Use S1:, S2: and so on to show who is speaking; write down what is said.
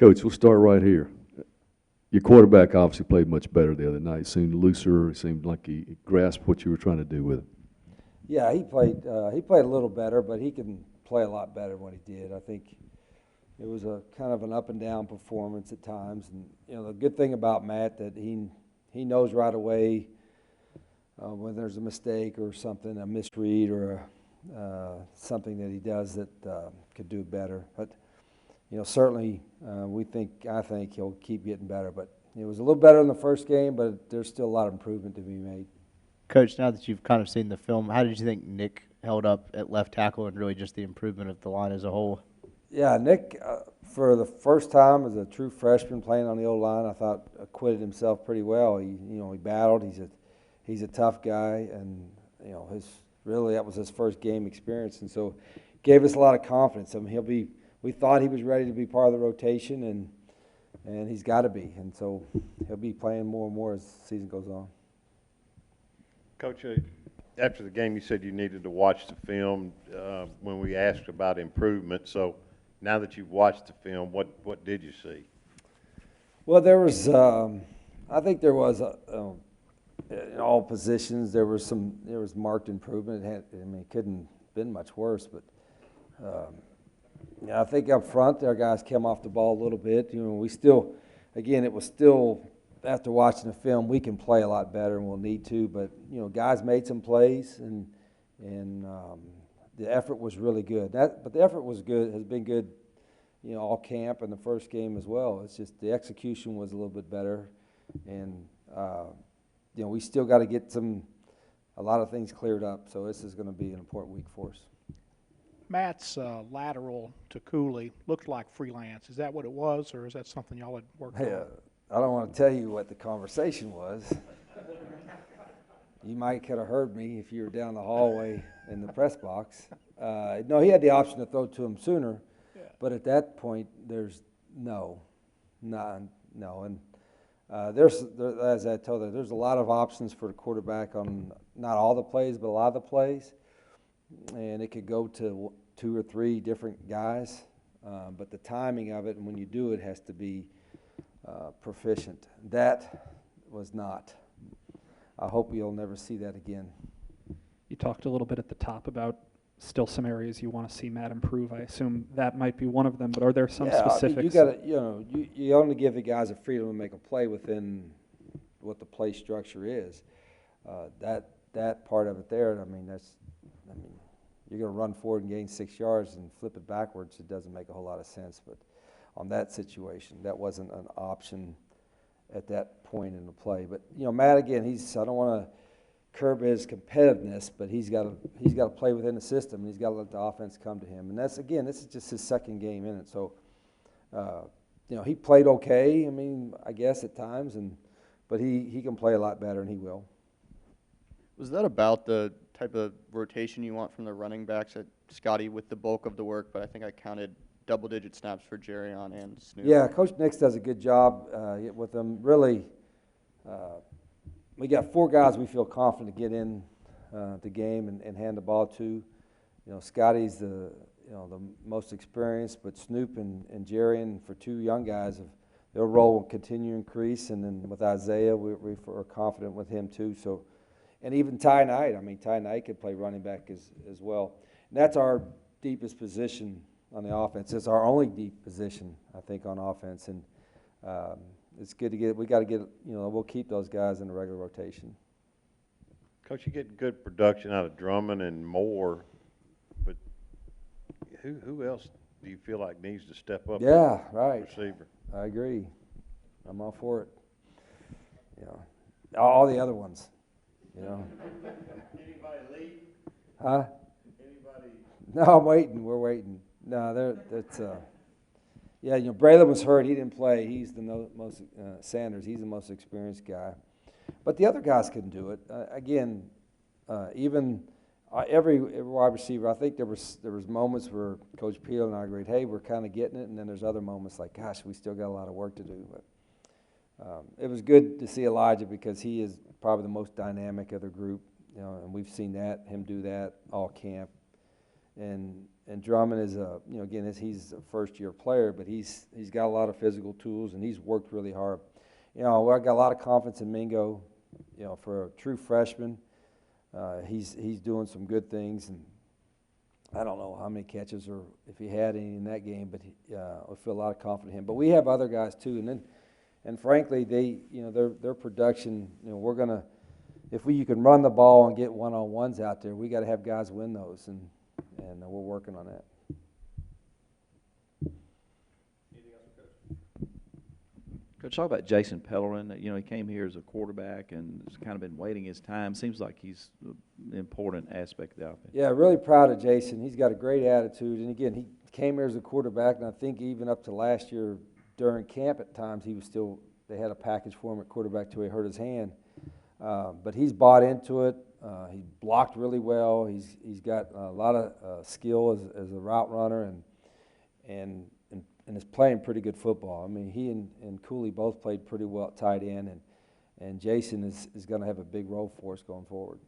S1: Coach, we'll start right here. Your quarterback obviously played much better the other night. He seemed looser. It seemed like he grasped what you were trying to do with him.
S2: Yeah, he played a little better, but he can play a lot better than what he did. I think it was a kind of an up and down performance at times. And the good thing about Matt that he knows right away when there's a mistake or something, a misread or something that he does that could do better. But certainly I think he'll keep getting better. But it was a little better in the first game, but there's still a lot of improvement to be made.
S3: Coach, now that you've kind of seen the film, how did you think Nick held up at left tackle and really just the improvement of the line as a whole?
S2: Yeah, Nick, for the first time as a true freshman playing on the O-line, I thought acquitted himself pretty well. He battled. He's a tough guy, and that was his first game experience, and so gave us a lot of confidence. I mean, we thought he was ready to be part of the rotation, and he's got to be, and so he'll be playing more and more as the season goes on.
S4: Coach, after the game, you said you needed to watch the film when we asked about improvement. So now that you've watched the film, what did you see?
S2: Well, there was, I think there was, in all positions, there was marked improvement. It couldn't have been much worse, but I think up front, our guys came off the ball a little bit. We still, again, it was still, after watching the film, we can play a lot better and we'll need to. But guys made some plays and the effort was really good. But the effort was good, has been good, all camp and the first game as well. It's just the execution was a little bit better, and we still got to get a lot of things cleared up. So this is going to be an important week for us.
S5: Matt's lateral to Cooley looked like freelance. Is that what it was, or is that something y'all had worked on?
S2: I don't want to tell you what the conversation was. You might could have heard me if you were down the hallway in the press box. No, he had the option to throw to him sooner, but at that point, there's no. And as I told you, there's a lot of options for the quarterback on not all the plays, but a lot of the plays, and it could go to 2 or 3 different guys. But the timing of it, and when you do it, has to be proficient. That was not. I hope you'll never see that again.
S6: You talked a little bit at the top about still some areas you want to see Matt improve. I assume that might be one of them, but are there some specifics?
S2: You got to, you only give the guys a freedom to make a play within what the play structure is. That part of it there, you're going to run forward and gain 6 yards and flip it backwards. It doesn't make a whole lot of sense, but on that situation, that wasn't an option at that point in the play. But Matt, again, I don't want to curb his competitiveness, but he's got to play within the system, and he's got to let the offense come to him. And this is just his second game in it. So, he played okay. I guess at times, but he can play a lot better, and he will.
S3: Was that about the type of rotation you want from the running backs? At Scotty with the bulk of the work, but I think I counted double-digit snaps for Jerrion and Snoop.
S2: Yeah, Coach Nix does a good job with them. Really, we got 4 guys we feel confident to get in the game and hand the ball to. Scotty's the most experienced, but Snoop and Jerrion, for 2 young guys, their role will continue to increase. And then with Isaiah, we're confident with him too. So, and even Ty Knight. Ty Knight could play running back as well. And that's our deepest position on the offense. It's our only deep position, I think, on offense, and it's good to get. We got to get. We'll keep those guys in the regular rotation.
S4: Coach, you get good production out of Drummond and Moore, but who else do you feel like needs to step up?
S2: Yeah, right.
S4: Receiver.
S2: I agree. I'm all for it. All the other ones.
S4: Anybody leave?
S2: Huh?
S4: Anybody?
S2: No, I'm waiting. We're waiting. No, that's Braylon was hurt. He didn't play. He's the most Sanders. He's the most experienced guy, but the other guys can do it. Even every wide receiver. I think there was moments where Coach Peller and I agreed, hey, we're kind of getting it, and then there's other moments like, gosh, we still got a lot of work to do. But it was good to see Elijah because he is probably the most dynamic of the group, and we've seen him do that all camp. And and Drummond is again, he's a first-year player, but he's got a lot of physical tools, and he's worked really hard. I got a lot of confidence in Mingo. For a true freshman, he's doing some good things, and I don't know how many catches or if he had any in that game, but I feel a lot of confidence in him. But we have other guys too, and frankly, their production. If you can run the ball and get one-on-ones out there, we got to have guys win those, and we're working on that.
S7: Coach, talk about Jason Pellerin. He came here as a quarterback and has kind of been waiting his time. Seems like he's an important aspect of the offense.
S2: Yeah, really proud of Jason. He's got a great attitude. And again, he came here as a quarterback, and I think even up to last year during camp at times, they had a package for him at quarterback till he hurt his hand. But he's bought into it. He blocked really well. He's got a lot of skill as a route runner, and is playing pretty good football. I mean, he and Cooley both played pretty well at tight end, and Jason is going to have a big role for us going forward.